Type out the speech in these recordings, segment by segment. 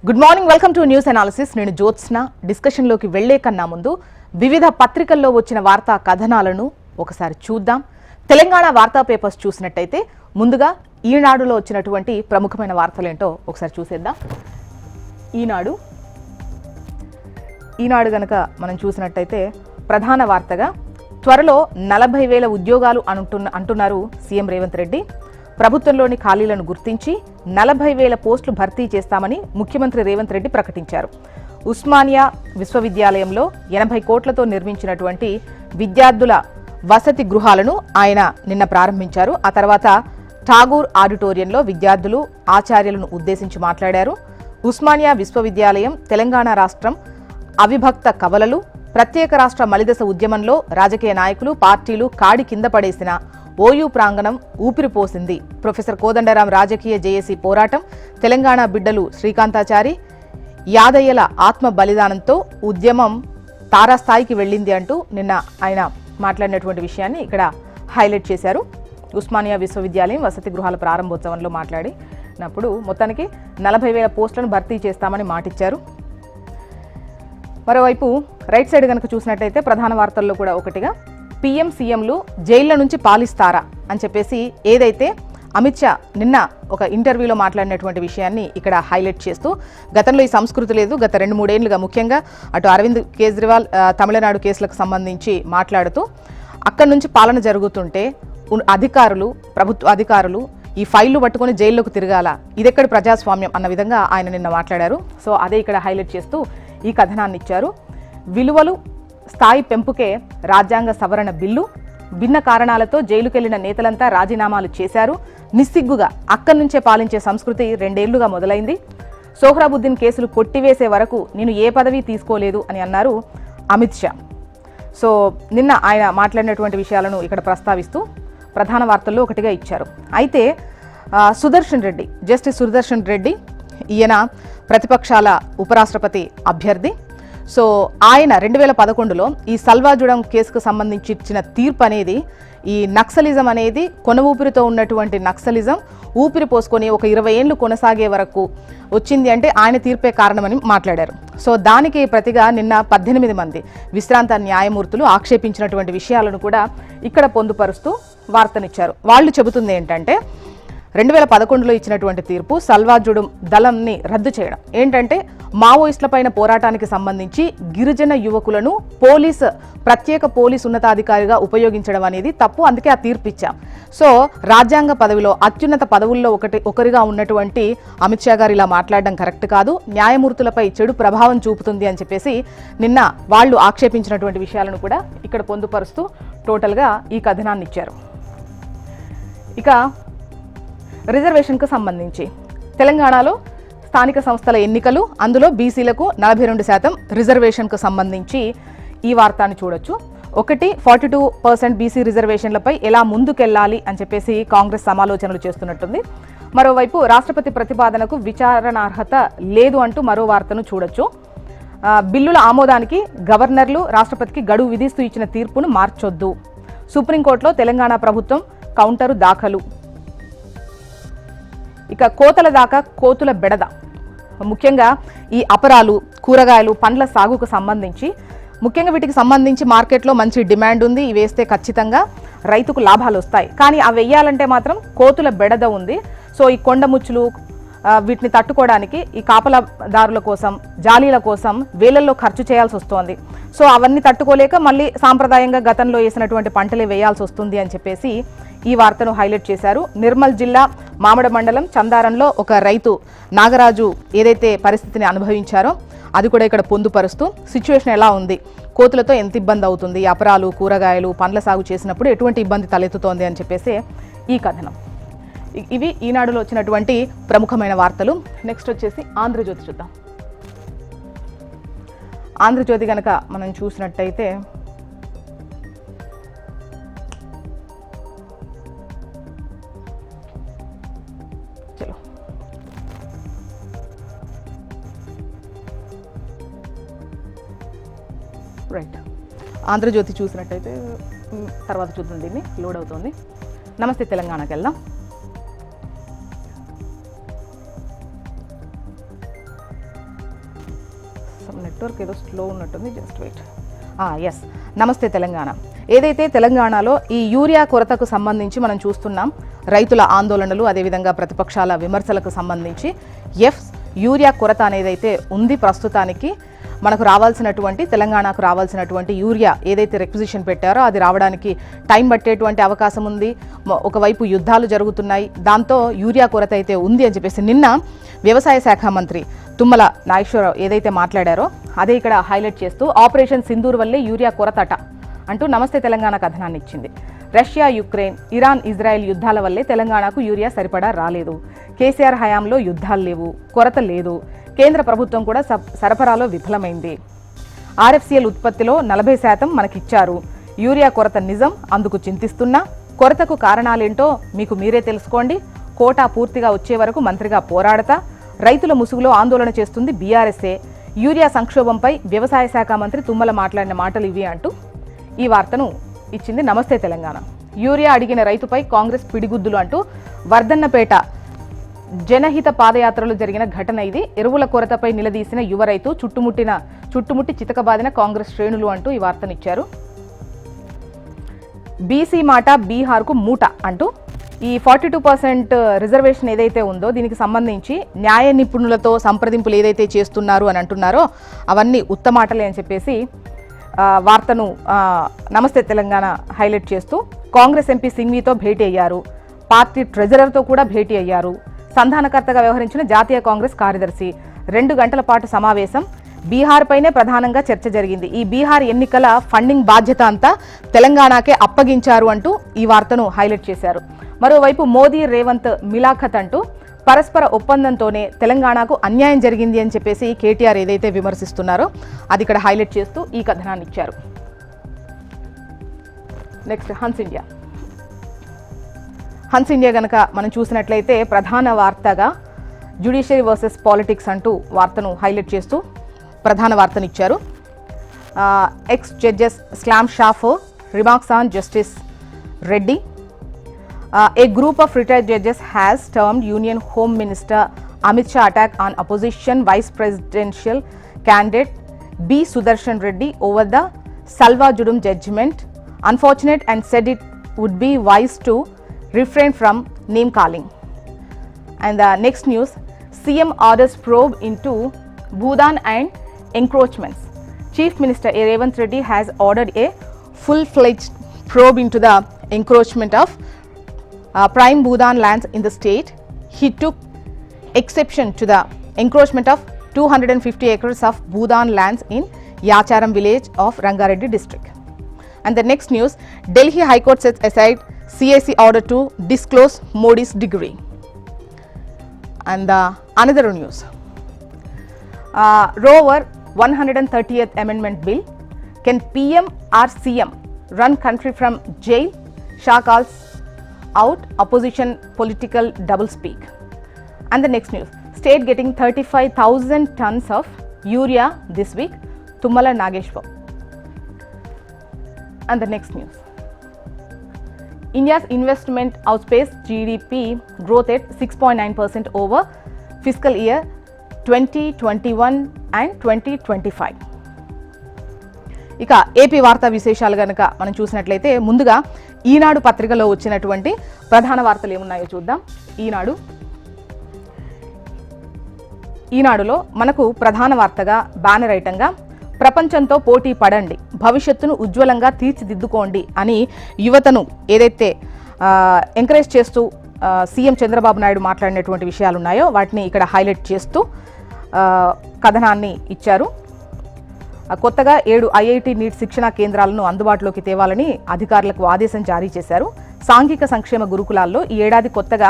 Good morning, welcome to news analysis. నేను జ్యోత్స్న. డిస్కషన్లోకి వెళ్లే కన్నా ముందు వివిధ పత్రికల్లో వచ్చిన వార్తా కథనాలను ఒకసారి చూద్దాం. తెలంగాణ వార్తా పేపర్స్ చూసినట్టయితే ముందుగా ఈనాడులో వచ్చినటువంటి ప్రముఖమైన వార్తలేంటో ఒకసారి చూసేద్దాం. ఈనాడు గనక మనం చూసినట్టయితే ప్రధాన వార్తగా త్వరలో 40,000 ఉద్యోగాలు అంటున్నారు సీఎం రేవంత్ రెడ్డి. ప్రభుత్వంలోని ఖాళీలను గుర్తించి 40,000 పోస్టులు భర్తీ చేస్తామని ముఖ్యమంత్రి రేవంత్ రెడ్డి ప్రకటించారు. ఉస్మానియా విశ్వవిద్యాలయంలో 80 కోట్లతో నిర్మించినటువంటి విద్యార్థుల వసతి గృహాలను ఆయన నిన్న ప్రారంభించారు. ఆ తర్వాత ఠాగూర్ ఆడిటోరియంలో విద్యార్థులు ఆచార్యులను ఉద్దేశించి మాట్లాడారు. ఉస్మానియా విశ్వవిద్యాలయం తెలంగాణ రాష్ట్రం అవిభక్త కవలలు, ప్రత్యేక రాష్ట్ర మలిదశ ఉద్యమంలో రాజకీయ నాయకులు పార్టీలు కాడి కింద పడేసిన ఓయూ ప్రాంగణం ఊపిరిపోసింది. ప్రొఫెసర్ కోదండరాం రాజకీయ జేఏసీ పోరాటం, తెలంగాణ బిడ్డలు శ్రీకాంతాచారి, యాదయ్యల ఆత్మ బలిదానంతో ఉద్యమం తారాస్థాయికి వెళ్ళింది అంటూ నిన్న ఆయన మాట్లాడినటువంటి విషయాన్ని ఇక్కడ హైలైట్ చేశారు. ఉస్మానియా విశ్వవిద్యాలయం వసతి గృహాల ప్రారంభోత్సవంలో మాట్లాడినప్పుడు మొత్తానికి 40,000 పోస్టులను భర్తీ చేస్తామని మాటిచ్చారు. మరోవైపు రైట్ సైడ్ కనుక చూసినట్టయితే ప్రధాన వార్తల్లో కూడా ఒకటిగా పీఎం సీఎంలు జైళ్ల నుంచి పాలిస్తారా అని చెప్పేసి ఏదైతే అమిత్ షా నిన్న ఒక ఇంటర్వ్యూలో మాట్లాడినటువంటి విషయాన్ని ఇక్కడ హైలైట్ చేస్తూ, గతంలో ఈ సంస్కృతి లేదు, గత 2-3 ఏళ్లుగా ముఖ్యంగా అటు అరవింద్ కేజ్రీవాల్ తమిళనాడు కేసులకు సంబంధించి మాట్లాడుతూ అక్కడి నుంచి పాలన జరుగుతుంటే అధికారులు, ప్రభుత్వ అధికారులు ఈ ఫైళ్లు పట్టుకొని జైల్లోకి తిరగాల, ఇదెక్కడి ప్రజాస్వామ్యం అన్న విధంగా ఆయన నిన్న మాట్లాడారు. సో అదే ఇక్కడ హైలైట్ చేస్తూ ఈ కథనాన్ని ఇచ్చారు. విలువలు స్థాయి పెంపుకే రాజ్యాంగ సవరణ బిల్లు, భిన్న కారణాలతో జైలుకెళ్లిన నేతలంతా రాజీనామాలు చేశారు, నిస్సిగ్గుగా అక్కడి నుంచే పాలించే సంస్కృతి 2 ఏళ్లుగా మొదలైంది, సోహ్రాబుద్దీన్ కేసులు కొట్టివేసే వరకు నేను ఏ పదవి తీసుకోలేదు అని అన్నారు అమిత్ షా. సో నిన్న ఆయన మాట్లాడినటువంటి విషయాలను ఇక్కడ ప్రస్తావిస్తూ ప్రధాన వార్తల్లో ఒకటిగా ఇచ్చారు. అయితే జస్టిస్ సుదర్శన్ రెడ్డి ఈయన ప్రతిపక్షాల ఉపరాష్ట్రపతి అభ్యర్థి. సో ఆయన 2011లో ఈ సల్వాజుడం కేసుకు సంబంధించి ఇచ్చిన తీర్పు అనేది, ఈ నక్సలిజం అనేది కొన ఊపిరితో ఉన్నటువంటి నక్సలిజం ఊపిరి పోసుకొని ఒక 20 ఏళ్లు కొనసాగే వరకు వచ్చింది అంటే ఆయన తీర్పే కారణమని మాట్లాడారు. సో దానికి ప్రతిగా నిన్న 18 మంది విశ్రాంత న్యాయమూర్తులు ఆక్షేపించినటువంటి విషయాలను కూడా ఇక్కడ పొందుపరుస్తూ వార్తనిచ్చారు. వాళ్ళు చెబుతుంది ఏంటంటే 2011లో ఇచ్చినటువంటి తీర్పు సల్వాజుడం దళంని రద్దు చేయడం ఏంటంటే మావోయిస్టులపైన పోరాటానికి సంబంధించి గిరిజన యువకులను ప్రత్యేక పోలీస్ ఉన్నతాధికారిగా ఉపయోగించడం అనేది తప్పు, అందుకే ఆ తీర్పు ఇచ్చాం. సో రాజ్యాంగ పదవిలో అత్యున్నత పదవుల్లో ఒకరిగా ఉన్నటువంటి అమిత్ షా గారు ఇలా మాట్లాడడం కరెక్ట్ కాదు, న్యాయమూర్తులపై చెడు ప్రభావం చూపుతుంది అని చెప్పేసి నిన్న వాళ్ళు ఆక్షేపించినటువంటి విషయాలను కూడా ఇక్కడ పొందుపరుస్తూ టోటల్గా ఈ కథనాన్ని ఇచ్చారు. ఇక రిజర్వేషన్కు సంబంధించి తెలంగాణలో స్థానిక సంస్థల ఎన్నికలు, అందులో బీసీలకు 42% రిజర్వేషన్కు సంబంధించి ఈ వార్తని చూడొచ్చు. 42% బీసీ రిజర్వేషన్లపై ఎలా ముందుకెళ్లాలి అని చెప్పేసి కాంగ్రెస్ సమాలోచనలు చేస్తున్నట్టుంది. మరోవైపు రాష్ట్రపతి ప్రతిపాదనకు విచారణార్హత లేదు అంటూ మరో వార్తను చూడొచ్చు. బిల్లుల ఆమోదానికి గవర్నర్లు రాష్ట్రపతికి గడువు విధిస్తూ ఇచ్చిన తీర్పును మార్చొద్దు. సుప్రీంకోర్టులో తెలంగాణ ప్రభుత్వం కౌంటరు దాఖలు. ఇక కోతల దాకా కోతుల బెడద, ముఖ్యంగా ఈ అపరాలు, కూరగాయలు, పండ్ల సాగుకు సంబంధించి ముఖ్యంగా వీటికి సంబంధించి మార్కెట్లో మంచి డిమాండ్ ఉంది, ఇవి వేస్తే ఖచ్చితంగా రైతుకు లాభాలు వస్తాయి. కానీ అవి వేయాలంటే మాత్రం కోతుల బెడద ఉంది. సో ఈ కొండముచ్చులు వీటిని తట్టుకోవడానికి ఈ కాపలదారుల కోసం, జాలీల కోసం వేలల్లో ఖర్చు చేయాల్సి వస్తోంది. సో అవన్నీ తట్టుకోలేక మళ్ళీ సాంప్రదాయంగా గతంలో వేసినటువంటి పంటలే వేయాల్సి వస్తుంది అని చెప్పేసి ఈ వార్తను హైలైట్ చేశారు. నిర్మల్ జిల్లా మామిడ మండలం చందారంలో ఒక రైతు నాగరాజు ఏదైతే పరిస్థితిని అనుభవించారో అది కూడా ఇక్కడ పొందుపరుస్తూ సిచ్యువేషన్ ఎలా ఉంది, కోతులతో ఎంత ఇబ్బంది అవుతుంది, అపరాలు, కూరగాయలు, పండ్ల సాగు చేసినప్పుడు ఎటువంటి ఇబ్బంది తలెత్తుతోంది అని చెప్పేసి ఈ కథనం. ఇవి ఈనాడులో వచ్చినటువంటి ప్రముఖమైన వార్తలు. నెక్స్ట్ వచ్చేసి ఆంధ్రజ్యోతి చూద్దాం. ఆంధ్రజ్యోతి కనుక మనం చూసినట్టయితే రైట్, ఆంధ్రజ్యోతి చూసినట్టయితే తర్వాత చూద్దాం, దీన్ని లోడ్ అవుతుంది. నమస్తే తెలంగాణకి వెళ్దాం. నెట్వర్క్ ఏదో స్లో ఉన్నట్టుంది, జస్ట్ వెయిట్. ఎస్, నమస్తే తెలంగాణ. ఏదైతే తెలంగాణలో ఈ యూరియా కొరతకు సంబంధించి మనం చూస్తున్నాం, రైతుల ఆందోళనలు, అదేవిధంగా ప్రతిపక్షాల విమర్శలకు సంబంధించి యూరియా కొరత అనేదైతే ఉంది. ప్రస్తుతానికి మనకు రావాల్సినటువంటి, తెలంగాణకు రావాల్సినటువంటి యూరియా ఏదైతే రిక్విజిషన్ పెట్టారో అది రావడానికి టైం పట్టేటువంటి అవకాశం ఉంది. ఒకవైపు యుద్ధాలు జరుగుతున్నాయి, దాంతో యూరియా కొరత అయితే ఉంది అని చెప్పేసి నిన్న వ్యవసాయ శాఖ మంత్రి తుమ్మల నాగేశ్వరరావు ఏదైతే మాట్లాడారో అదే ఇక్కడ హైలైట్ చేస్తూ ఆపరేషన్ సింధూర్ వల్లే యూరియా కొరతట అంటూ నమస్తే తెలంగాణ కథనాన్ని ఇచ్చింది. రష్యా, యుక్రెయిన్, ఇరాన్, ఇజ్రాయెల్ యుద్ధాల వల్లే తెలంగాణకు యూరియా సరిపడా రాలేదు. కేసీఆర్ హయాంలో యుద్ధాలు లేవు, కొరత లేదు. కేంద్ర ప్రభుత్వం కూడా సరఫరాలో విఫలమైంది. ఆర్ఎఫ్సిఎల్ ఉత్పత్తిలో 40% మనకిచ్చారు. యూరియా కొరత నిజం, అందుకు చింతిస్తున్నా. కొరతకు కారణాలేంటో మీకు మీరే తెలుసుకోండి. కోటా పూర్తిగా వచ్చే వరకు మంత్రిగా పోరాడతా. రైతుల ముసుగులో ఆందోళన చేస్తుంది బీఆర్ఎస్ఏ. యూరియా సంక్షోభంపై వ్యవసాయ శాఖ మంత్రి తుమ్మల మాట్లాడిన మాటలు ఇవి అంటూ ఈ వార్తను ఇచ్చింది నమస్తే తెలంగాణ. యూరియా అడిగిన రైతుపై కాంగ్రెస్ పిడిగుద్దులు అంటూ వర్ధన్నపేట జనహిత పాదయాత్రలో జరిగిన ఘటన ఇది. ఎరువుల కొరతపై నిలదీసిన యువ రైతు చుట్టుముట్టి చితకబాదిన కాంగ్రెస్ శ్రేణులు అంటూ ఈ వార్తనిచ్చారు. బీసీ మాట బీహార్కు మూట అంటూ ఈ 42% రిజర్వేషన్ ఏదైతే ఉందో దీనికి సంబంధించి న్యాయ నిపుణులతో సంప్రదింపులు ఏదైతే చేస్తున్నారు అని అంటున్నారో అవన్నీ ఉత్తమాటలే అని చెప్పేసి వార్తను నమస్తే తెలంగాణ హైలైట్ చేస్తూ కాంగ్రెస్ ఎంపీ సింఘ్వీతో భేటీ అయ్యారు. పార్టీ ట్రెజరర్తో కూడా భేటీ అయ్యారు. సంధానకర్తగా వ్యవహరించిన జాతీయ కాంగ్రెస్ కార్యదర్శి 2 గంటల పాటు సమావేశం. బీహార్ పైనే ప్రధానంగా చర్చ జరిగింది. ఈ బీహార్ ఎన్నికల ఫండింగ్ బాధ్యత అంతా తెలంగాణకే అప్పగించారు అంటూ ఈ వార్తను హైలైట్ చేశారు. మరోవైపు మోదీ, రేవంత్ మిలాఖత్ అంటూ పరస్పర ఒప్పందంతోనే తెలంగాణకు అన్యాయం జరిగింది అని చెప్పేసి కేటీఆర్ ఏదైతే విమర్శిస్తున్నారో అది ఇక్కడ హైలైట్ చేస్తూ ఈ కథనాన్ని ఇచ్చారు. నెక్స్ట్ హన్స్ ఇండియా గనక మనం చూసినట్లయితే ప్రధాన వార్తగా జ్యుడిషియరీ వర్సెస్ పాలిటిక్స్ అంటూ వార్తను హైలైట్ చేస్తూ ప్రధాన వార్తనిచ్చారు. Ex judges slam Shah's remarks on Justice Reddy. A group of retired judges has termed Union Home Minister Amit Shah attack on opposition Vice Presidential candidate B. Sudarshan Reddy over the Salva Judum judgment unfortunate and said it would be wise to refrain from name calling. And the next news, CM orders probe into Bhudan and encroachments. Chief Minister Revanth Reddy has ordered a full-fledged probe into the encroachment of prime Bhudan lands in the state. He took exception to the encroachment of 250 acres of Bhudan lands in Yacharam village of Rangareddy district. And the next news, Delhi High Court sets aside CAC order to disclose Modi's degree. And another news, Rover 130th Amendment Bill, can PM or CM run country from jail? Shah calls out opposition political doublespeak. And the next news, state getting 35,000 tons of urea this week, Tummala Nageshwar. And the next news, India's investment outpaced GDP growth at 6.9% over fiscal year 2021 and 2025. ఇక AP వార్తా విశేషాలు గనక మనం చూసినట్లయితే ముందుగా ఈనాడు పత్రికలో వచ్చినటువంటి ప్రధాన వార్తలు ఏమున్నాయో చూద్దాం. ఈనాడులో మనకు ప్రధాన వార్తగా బ్యానర్ ఐటంగా ప్రపంచంతో పోటీ పడండి, భవిష్యత్తును ఉజ్వలంగా తీర్చిదిద్దుకోండి అని యువతను ఏదైతే ఎంకరేజ్ చేస్తూ సీఎం చంద్రబాబు నాయుడు మాట్లాడినటువంటి విషయాలు ఉన్నాయో వాటిని ఇక్కడ హైలైట్ చేస్తూ కథనాన్ని ఇచ్చారు. కొత్తగా 7 ఐఐటి నీట్ శిక్షణా కేంద్రాలను అందుబాటులోకి తేవాలని అధికారులకు ఆదేశం జారీ చేశారు. సాంఘిక సంక్షేమ గురుకులాల్లో ఈ ఏడాది కొత్తగా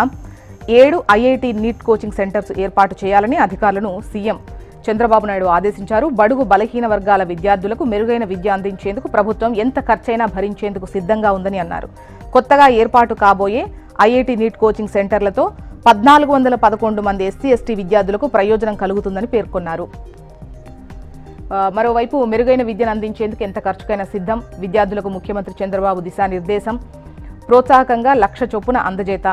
7 ఐఐటి నీట్ కోచింగ్ సెంటర్స్ ఏర్పాటు చేయాలని అధికారులను సీఎం చంద్రబాబు నాయుడు ఆదేశించారు. బడుగు బలహీన వర్గాల విద్యార్థులకు మెరుగైన విద్య అందించేందుకు ప్రభుత్వం ఎంత ఖర్చైనా భరించేందుకు సిద్ధంగా ఉందని అన్నారు. కొత్తగా ఏర్పాటు కాబోయే ఐఐటి నీట్ కోచింగ్ సెంటర్లతో 1411 మంది ఎస్సీ ఎస్టీ విద్యార్థులకు ప్రయోజనం కలుగుతుందని పేర్కొన్నారు. మరోవైపు మెరుగైన విద్యను అందించేందుకు ఎంత ఖర్చుకైనా సిద్ధం. విద్యార్థులకు ముఖ్యమంత్రి చంద్రబాబు దిశానిర్దేశం. ప్రోత్సాహకంగా 1,00,000 చొప్పున అందజేత.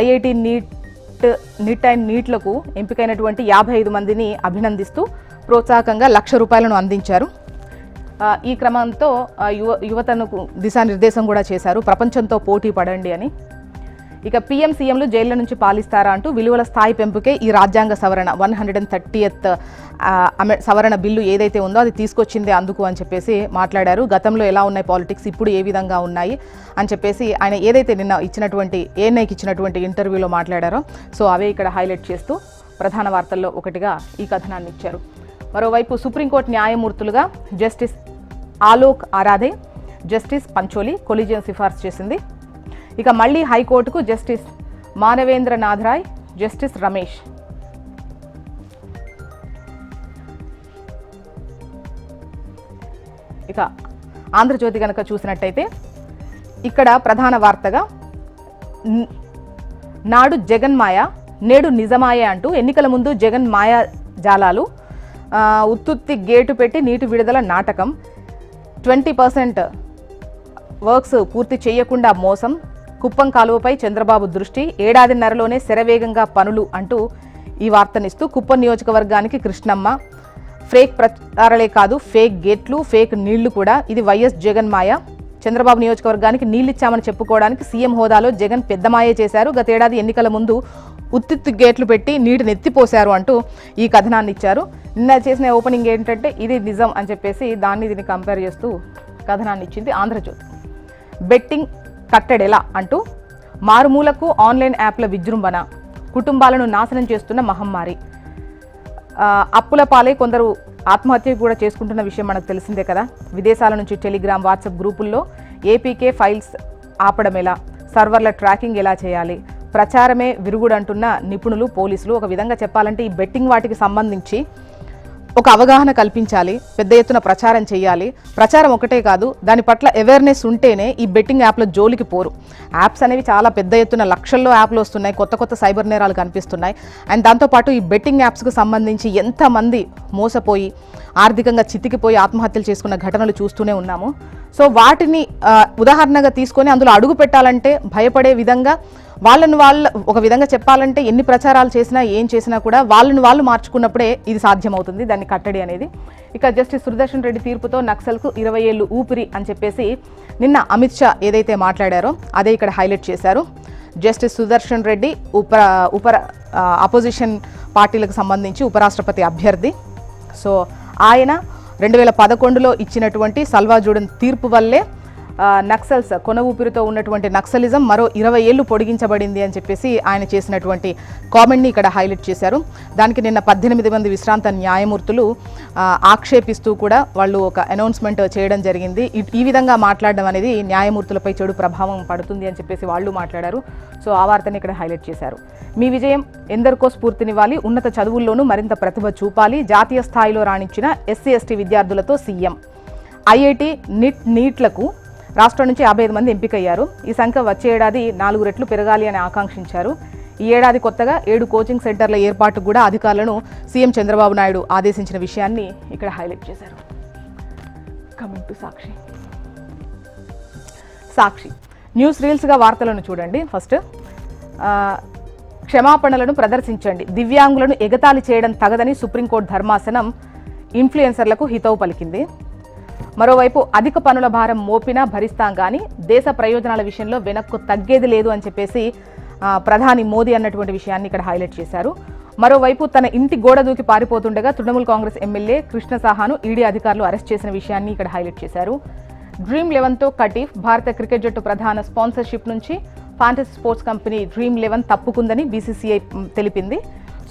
ఐఐటి నీట్ అండ్ నీట్లకు ఎంపికైనటువంటి 55 మందిని అభినందిస్తూ ప్రోత్సాహకంగా ₹1,00,000 అందించారు. ఈ క్రమంతో యువతను దిశానిర్దేశం కూడా చేశారు, ప్రపంచంతో పోటీ పడండి అని. ఇక పీఎం సీఎంలు జైళ్ల నుంచి పాలిస్తారా అంటూ విలువల స్థాయి పెంపుకే ఈ రాజ్యాంగ సవరణ 130th సవరణ బిల్లు ఏదైతే ఉందో అది తీసుకొచ్చిందే అందుకు అని చెప్పేసి మాట్లాడారు. గతంలో ఎలా ఉన్నాయి పాలిటిక్స్, ఇప్పుడు ఏ విధంగా ఉన్నాయి అని చెప్పేసి ఆయన ఏదైతే నిన్న ఇచ్చినటువంటి ఏఎన్ఐకి ఇచ్చినటువంటి ఇంటర్వ్యూలో మాట్లాడారో సో అవే ఇక్కడ హైలైట్ చేస్తూ ప్రధాన వార్తల్లో ఒకటిగా ఈ కథనాన్ని ఇచ్చారు. మరోవైపు సుప్రీంకోర్టు న్యాయమూర్తులుగా Justice Alok Aradhe, Justice Pancholi collegium సిఫార్సు చేసింది. ఇక మళ్ళీ హైకోర్టుకు జస్టిస్ మానవేంద్రనాథ్ రాయ్, జస్టిస్ రమేష్. ఇక ఆంధ్రజ్యోతి కనుక చూసినట్టయితే ఇక్కడ ప్రధాన వార్తగా నాడు జగన్ మాయ నేడు నిజమాయ అంటూ ఎన్నికల ముందు జగన్ మాయా జాలాలు, ఉత్తుత్తి గేటు పెట్టి నీటి విడుదల నాటకం, 20% వర్క్స్ పూర్తి చేయకుండా మోసం, కుప్పం కాలువపై చంద్రబాబు దృష్టి, ఏడాదిన్నరలోనే శరవేగంగా పనులు అంటూ ఈ వార్తనిస్తూ కుప్పం నియోజకవర్గానికి కృష్ణమ్మ, ఫేక్ ప్రచారాలే కాదు ఫేక్ గేట్లు, ఫేక్ నీళ్లు కూడా, ఇది వైఎస్ జగన్ మాయ. చంద్రబాబు నియోజకవర్గానికి నీళ్ళిచ్చామని చెప్పుకోవడానికి సీఎం హోదాలో జగన్ పెద్ద మాయే చేశారు. గతేడాది ఎన్నికల ముందు ఉత్తిత్తు గేట్లు పెట్టి నీటిని ఎత్తిపోశారు అంటూ ఈ కథనాన్ని ఇచ్చారు. నిన్న చేసిన ఓపెనింగ్ ఏంటంటే ఇది నిజం అని చెప్పేసి దీన్ని కంపేర్ చేస్తూ కథనాన్ని ఇచ్చింది ఆంధ్రజ్యోతి. బెట్టింగ్ కట్టడెలా అంటూ మారుమూలకు ఆన్లైన్ యాప్ల విజృంభణ, కుటుంబాలను నాశనం చేస్తున్న మహమ్మారి, అప్పుల పాలై కొందరు ఆత్మహత్య కూడా చేసుకుంటున్న విషయం మనకు తెలిసిందే కదా. విదేశాల నుంచి టెలిగ్రామ్, వాట్సాప్ గ్రూపుల్లో ఏపీకే ఫైల్స్ ఆపడం ఎలా, సర్వర్ల ట్రాకింగ్ ఎలా చేయాలి, ప్రచారమే విరుగుడంటున్న నిపుణులు, పోలీసులు. ఒక విధంగా చెప్పాలంటే ఈ బెట్టింగ్ వాటికి సంబంధించి ఒక అవగాహన కల్పించాలి, పెద్ద ఎత్తున ప్రచారం చేయాలి. ప్రచారం ఒకటే కాదు, దాని పట్ల అవేర్నెస్ ఉంటేనే ఈ బెట్టింగ్ యాప్ల జోలికి పోరు. యాప్స్ అనేవి చాలా పెద్ద ఎత్తున లక్షల్లో యాప్లు వస్తున్నాయి, కొత్త కొత్త సైబర్ నేరాలు కనిపిస్తున్నాయి. అండ్ దాంతోపాటు ఈ బెట్టింగ్ యాప్స్కు సంబంధించి ఎంతమంది మోసపోయి ఆర్థికంగా చితికిపోయి ఆత్మహత్యలు చేసుకున్న ఘటనలు చూస్తూనే ఉన్నాము. సో వాటిని ఉదాహరణగా తీసుకొని అందులో అడుగు పెట్టాలంటే భయపడే విధంగా వాళ్ళను వాళ్ళు ఒక విధంగా చెప్పాలంటే ఎన్ని ప్రచారాలు చేసినా ఏం చేసినా కూడా వాళ్ళను వాళ్ళు మార్చుకున్నప్పుడే ఇది సాధ్యమవుతుంది, దాన్ని కట్టడి అనేది. ఇక జస్టిస్ సుదర్శన్ రెడ్డి తీర్పుతో నక్సల్కు 20 ఏళ్ళు ఊపిరి అని చెప్పేసి నిన్న అమిత్ షా ఏదైతే మాట్లాడారో అదే ఇక్కడ హైలైట్ చేశారు. జస్టిస్ సుదర్శన్ రెడ్డి అపోజిషన్ పార్టీలకు సంబంధించి ఉపరాష్ట్రపతి అభ్యర్థి. సో ఆయన 2011లో ఇచ్చినటువంటి సల్వాజుడన్ తీర్పు వల్లే నక్సల్స్ కొన ఊపిరితో ఉన్నటువంటి నక్సలిజం మరో 20 ఏళ్ళు పొడిగించబడింది అని చెప్పేసి ఆయన చేసినటువంటి కామెంట్ని ఇక్కడ హైలైట్ చేశారు. దానికి నిన్న 18 మంది విశ్రాంత న్యాయమూర్తులు ఆక్షేపిస్తూ కూడా వాళ్ళు ఒక అనౌన్స్మెంట్ చేయడం జరిగింది. ఈ విధంగా మాట్లాడడం అనేది న్యాయమూర్తులపై చెడు ప్రభావం పడుతుంది అని చెప్పేసి వాళ్ళు మాట్లాడారు. సో ఆ వార్తని ఇక్కడ హైలైట్ చేశారు. మీ విజయం ఎందరికో స్ఫూర్తినివ్వాలి, ఉన్నత చదువుల్లోనూ మరింత ప్రతిభ చూపాలి, జాతీయ స్థాయిలో రాణించిన ఎస్సీ ఎస్టీ విద్యార్థులతో సీఎం. ఐఐటి నీట్లకు రాష్ట్రం నుంచి 55 మంది ఎంపికయ్యారు. ఈ సంఖ్య వచ్చే ఏడాది 4 రెట్లు పెరగాలి అని ఆకాంక్షించారు. ఈ ఏడాది కొత్తగా 7 కోచింగ్ సెంటర్ల ఏర్పాటుకు కూడా అధికారులను సీఎం చంద్రబాబు నాయుడు ఆదేశించిన విషయాన్ని ఇక్కడ హైలైట్ చేశారు. కమింగ్ టు సాక్షి న్యూస్ రీల్స్గా వార్తలను చూడండి. ఫస్ట్ క్షమాపణలను ప్రదర్శించండి, దివ్యాంగులను ఎగతాళి చేయడం తగదని సుప్రీంకోర్టు ధర్మాసనం ఇన్ఫ్లుయెన్సర్లకు హితవు పలికింది. మరోవైపు అధిక పనుల భారం మోపినా భరిస్తాం కానీ దేశ ప్రయోజనాల విషయంలో వెనక్కు తగ్గేది లేదు అని చెప్పేసి ప్రధాని మోదీ అన్నటువంటి విషయాన్ని ఇక్కడ హైలైట్ చేశారు. మరోవైపు తన ఇంటి గోడ దూకి పారిపోతుండగా తృణమూల్ కాంగ్రెస్ ఎమ్మెల్యే కృష్ణ సాహాను ఈడీ అధికారులు అరెస్ట్ చేసిన విషయాన్ని ఇక్కడ హైలైట్ చేశారు. డ్రీమ్ 11తో కటీఫ్, భారత క్రికెట్ జట్టు ప్రధాన స్పాన్సర్షిప్ నుంచి ఫ్యాంటసీ స్పోర్ట్స్ కంపెనీ డ్రీమ్ 11 తప్పుకుందని బీసీసీఐ తెలిపింది.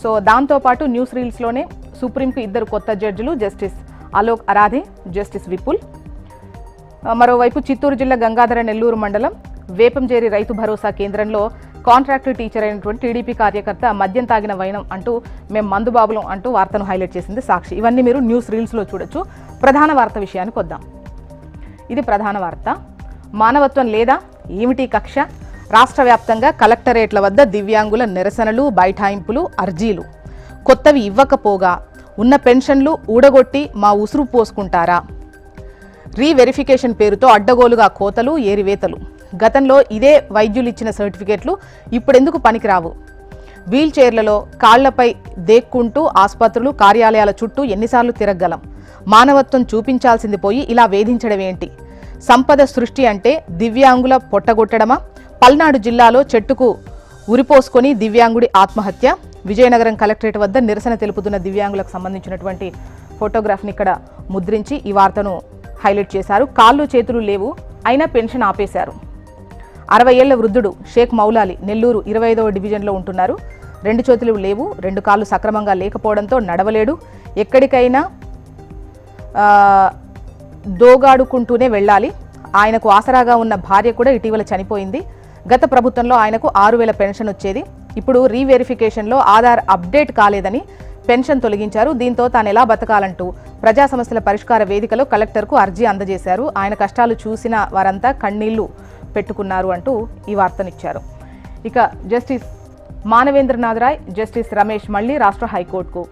సో దాంతోపాటు న్యూస్ రీల్స్లోనే సుప్రీంకు 2 కొత్త జడ్జిలు, జస్టిస్ అలోక్ అరాధే, జస్టిస్ విపుల్. మరోవైపు చిత్తూరు జిల్లా గంగాధర నెల్లూరు మండలం వేపంజేరి రైతు భరోసా కేంద్రంలో కాంట్రాక్ట్ టీచర్ అయినటువంటి టీడీపీ కార్యకర్త మద్యం తాగిన వైనం అంటూ మేము మందుబాబులం అంటూ వార్తను హైలైట్ చేసింది సాక్షి. ఇవన్నీ మీరు న్యూస్ రీల్స్లో చూడొచ్చు. ప్రధాన వార్త విషయానికి వద్దాం. ఇది ప్రధాన వార్త. మానవత్వం లేదా ఏమిటి కక్ష? రాష్ట్ర వ్యాప్తంగా కలెక్టరేట్ల వద్ద దివ్యాంగుల నిరసనలు, బైఠాయింపులు, అర్జీలు. కొత్తవి ఇవ్వకపోగా ఉన్న పెన్షన్లు ఊడగొట్టి మా ఉసురు పోసుకుంటారా? రీవెరిఫికేషన్ పేరుతో అడ్డగోలుగా కోతలు, ఏరివేతలు. గతంలో ఇదే వైద్యులు ఇచ్చిన సర్టిఫికేట్లు ఇప్పుడెందుకు పనికిరావు? వీల్ చైర్లలో కాళ్లపై దేక్కుంటూ ఆసుపత్రులు కార్యాలయాల చుట్టూ ఎన్నిసార్లు తిరగగలం? మానవత్వం చూపించాల్సింది పోయి ఇలా వేధించడం ఏంటి? సంపద సృష్టి అంటే దివ్యాంగుల పొట్టగొట్టడమా? పల్నాడు జిల్లాలో చెట్టుకు ఉరిపోసుకొని దివ్యాంగుడి ఆత్మహత్య. విజయనగరం కలెక్టరేట్ వద్ద నిరసన తెలుపుతున్న దివ్యాంగులకు సంబంధించినటువంటి ఫోటోగ్రాఫ్ని ఇక్కడ ముద్రించి ఈ వార్తను హైలైట్ చేశారు. కాళ్ళు చేతులు లేవు, అయినా పెన్షన్ ఆపేశారు. 60 ఏళ్ల వృద్ధుడు షేక్ మౌలాలి నెల్లూరు 25వ డివిజన్లో ఉంటున్నారు. 2 చేతులు లేవు, 2 కాళ్ళు సక్రమంగా లేకపోవడంతో నడవలేడు. ఎక్కడికైనా దోగాడుకుంటూనే వెళ్ళాలి. ఆయనకు ఆసరాగా ఉన్న భార్య కూడా ఇటీవల చనిపోయింది. గత ప్రభుత్వంలో ఆయనకు 6,000 పెన్షన్ వచ్చేది. ఇప్పుడు రీవెరిఫికేషన్లో ఆధార్ అప్డేట్ కాలేదని పెన్షన్ తొలగించారు. దీంతో తాను ఎలా బతకాలంటూ ప్రజా సమస్యల పరిష్కార వేదికలో కలెక్టర్కు అర్జీ అందజేశారు. ఆయన కష్టాలు చూసిన వారంతా కన్నీళ్లు పెట్టుకున్నారు అంటూ ఈ వార్తనిచ్చారు. ఇక జస్టిస్ మానవేంద్రనాథ్ రాయ్, జస్టిస్ రమేష్ మళ్లీ రాష్ట్ర హైకోర్టుకు.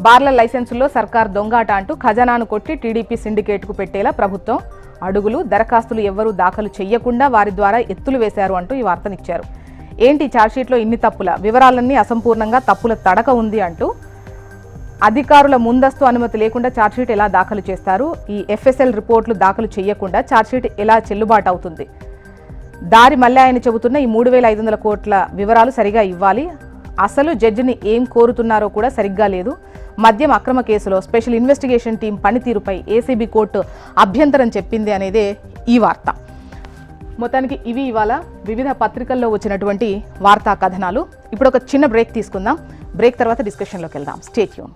బార్ల లైసెన్సుల్లో సర్కార్ దొంగాట అంటూ ఖజానాను కొట్టి టీడీపీ సిండికేట్కు పెట్టేలా ప్రభుత్వం అడుగులు, దరఖాస్తులు ఎవ్వరూ దాఖలు చేయకుండా వారి ద్వారా ఎత్తులు వేశారు అంటూ ఈ వార్తనిచ్చారు. ఏంటి ఛార్జ్షీట్లో ఇన్ని తప్పుల? వివరాలన్నీ అసంపూర్ణంగా, తప్పుల తడక ఉంది అంటూ అధికారుల ముందస్తు అనుమతి లేకుండా ఛార్జ్షీట్ ఎలా దాఖలు చేస్తారు? ఈ ఎఫ్ఎస్ఎల్ రిపోర్టులు దాఖలు చేయకుండా ఛార్జ్షీట్ ఎలా చెల్లుబాటు అవుతుంది? దారి మళ్ళీ ఆయన చెబుతున్న ఈ 3,500 కోట్ల వివరాలు సరిగా ఇవ్వాలి. అసలు జడ్జిని ఏం కోరుతున్నారో కూడా సరిగ్గా లేదు. మద్యం అక్రమ కేసులో స్పెషల్ ఇన్వెస్టిగేషన్ టీం పనితీరుపై ఏసీబీ కోర్టు అభ్యంతరం చెప్పింది అనేదే ఈ వార్త. మొత్తానికి ఇవి ఇవాళ వివిధ పత్రికల్లో వచ్చినటువంటి వార్తా కథనాలు. ఇప్పుడు ఒక చిన్న బ్రేక్ తీసుకుందాం. బ్రేక్ తర్వాత డిస్కషన్లోకి వెళ్దాం. Stay tune.